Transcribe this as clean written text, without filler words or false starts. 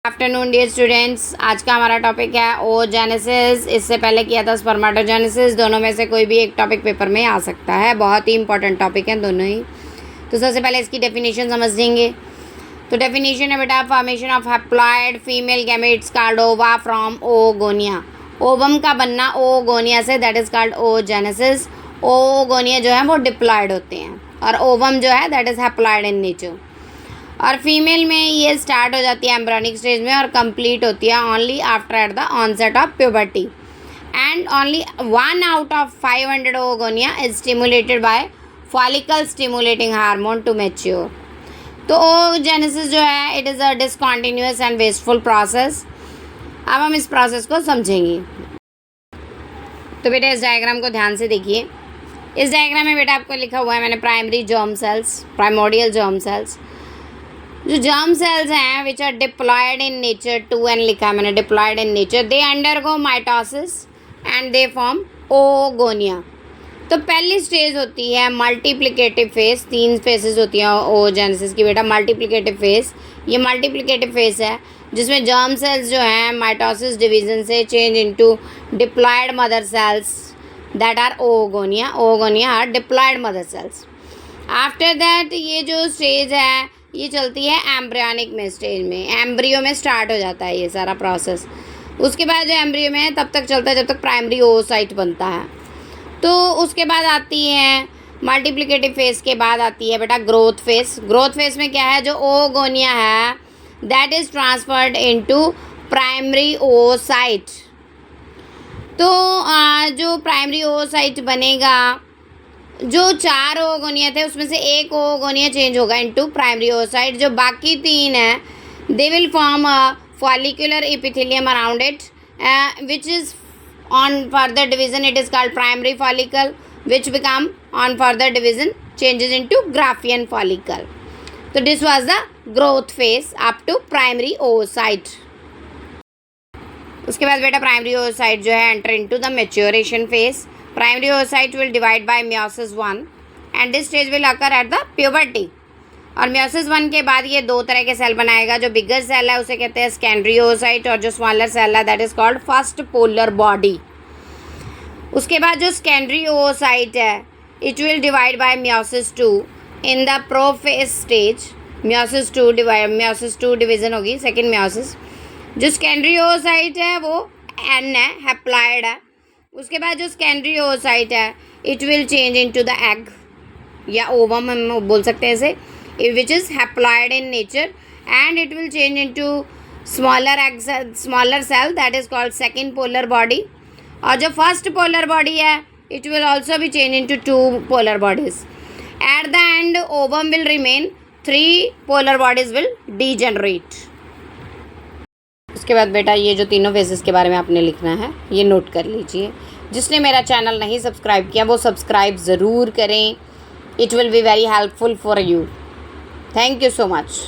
Afternoon dear students, आज का हमारा टॉपिक है ओजेनेसिस। इससे पहले किया था स्पर्मेटोजेनेसिस। दोनों में से कोई भी एक टॉपिक पेपर में आ सकता है। बहुत ही इंपॉर्टेंट टॉपिक है दोनों ही। तो सबसे पहले इसकी डेफिनेशन समझ लेंगे। तो डेफिनेशन है बेटा, formation of haploid female gametes called ओवा फ्रॉम ओगोनिया। ओवम का बनना ओगोनिया से, that is called oogenesis. Oogonia जो है वो डिप्लॉयड होते हैं और ओवम जो है that is haploid in nature. और फीमेल में ये स्टार्ट हो जाती है एम्ब्रियोनिक स्टेज में और कंप्लीट होती है only after at the onset of puberty. And only 1 out of 500 oogonia is stimulated by follicle stimulating hormone to mature. तो oogenesis जो है it is a discontinuous and wasteful process. अब हम इस प्रोसेस को समझेंगे। तो बेटा इस डायग्राम को ध्यान से देखिए। इस डायग्राम में बेटा आपको लिखा हुआ है मैंने primary germ cells, primordial germ cells. जो जर्म सेल्स हैं which are diploid in nature, 2n लिखा है मैंने, diploid in nature, they undergo mitosis and they form oogonia. तो पहली स्टेज होती है मल्टीप्लिकेटिव फेज। 3 फेजेस होती हैं ओजेनेसिस की बेटा। मल्टीप्लिकेटिव फेज, ये मल्टीप्लिकेटिव फेज है जिसमें जर्म सेल्स जो हैं माइटोसिस डिवीजन से change into diploid mother cells that are oogonia. Oogonia are diploid mother cells. After that ये जो स्टेज है ये चलती है एम्ब्रियोनिक में स्टेज में। एम्ब्रियो में स्टार्ट हो जाता है ये सारा प्रोसेस। उसके बाद जो एम्ब्रियो में है तब तक चलता है जब तक प्राइमरी oocyte बनता है। तो उसके बाद आती है मल्टीप्लिकेटिव फेज के बाद आती है बेटा ग्रोथ फेज। ग्रोथ फेज में क्या है, जो oogonia है that is transferred into primary oocyte। तो जो प्राइमरी oocyte बनेगा, जो 4 oogonia थे उसमें से एक oogonia चेंज होगा इनटू प्राइमरी oocyte। जो बाकी 3 हैं they will form a follicular epithelium around it which is on further division it is called primary follicle, which become on further division changes into Graafian follicle. तो this was the growth phase up to primary oocyte। उसके बाद बेटा primary oocyte जो है enter into the maturation phase. Primary oocyte will divide by meiosis 1 and this stage will occur at the puberty। और meiosis 1 के बाद ये 2 तरह के सेल बनाएगा। जो बिगर सेल है उसे कहते हैं secondary oocyte और जो स्मॉलर सेल है that is called first polar body. उसके बाद जो secondary oocyte है it will divide by meiosis 2 in the prophase stage। meiosis 2 division होगी, सेकेंड meiosis। जो secondary oocyte है वो N है, हैप्लॉइड है। उसके बाद जो सेकेंडरी oocyte है it will change into the egg या ओवम हम बोल सकते हैं इसे, which is haploid in nature and it will change into smaller cell that is called second polar body. और जो फर्स्ट पोलर बॉडी है इट विल ऑल्सो भी change into 2 polar bodies. At the end ovum will remain, 3 polar bodies will degenerate. उसके बाद बेटा ये जो तीनों फेजेस के बारे में आपने लिखना है ये नोट कर लीजिए। जिसने मेरा चैनल नहीं सब्सक्राइब किया वो सब्सक्राइब ज़रूर करें। It will be very helpful for you. Thank you so much.